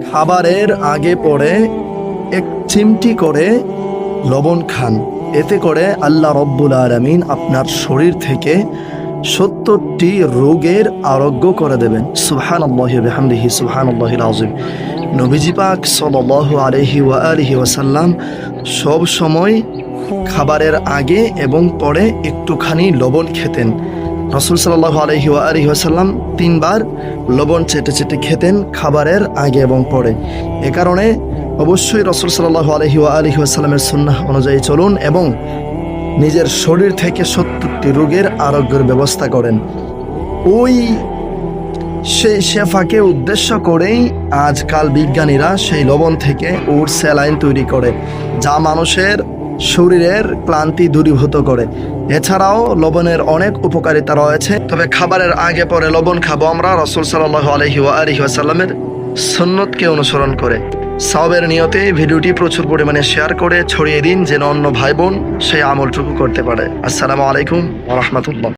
খাবারের আগে পরে এক চিমটি করে লবণ খান। এতে করে আল্লাহ রব্বুল আলামিন আপনার শরীর থেকে 70টি রোগের আরোগ্য করে দেবেন। সুবহানাল্লাহি ওয়া বিহামদিহি সুবহানাল্লাহিল আযীম। নবীজি পাক সাল্লাল্লাহু আলাইহি ওয়া আলিহি ওয়াসাল্লাম সব সময় খাবারের আগে এবং পরে একটুখানি লবণ খেতেন। রাসূল সাল্লাল্লাহু আলাইহি ওয়া আলিহি ওয়াসাল্লাম 3 বার লবণ চেটে চেটে খেতেন খাবারের আগে এবং পরে। এ কারণে অবশ্যই রাসূল সাল্লাল্লাহু আলাইহি ওয়া আলিহি ওয়াসাল্লামের সুন্নাহ অনুযায়ী চলুন এবং নিজের শরীর থেকে 70টি রোগের আরোগ্যের ব্যবস্থা করেন। ওই সেই শেফাকে উদ্দেশ্য করেই আজকাল বিজ্ঞানীরা সেই লবণ থেকে ওর স্যালাইন তৈরি করে, যা মানুষের শরীরের ক্লান্তি দূরীভূত করে। এছাড়াও লবণের অনেক উপকারিতা রয়েছে। তবে খাবারের আগে পরে লবণ খাবো আমরা রাসূল সাল্লাল্লাহু আলাইহি ওয়া আলিহি ওয়াসাল্লামের সুন্নতকে অনুসরণ করে। সওয়াবের নিয়তে ভিডিওটি প্রচুর পরিমাণে শেয়ার করে ছড়িয়ে দিন, যেন অন্য ভাই বোন সেই আমলটুকু করতে পারে। আসসালামু আলাইকুম ওয়া রাহমাতুল্লাহ।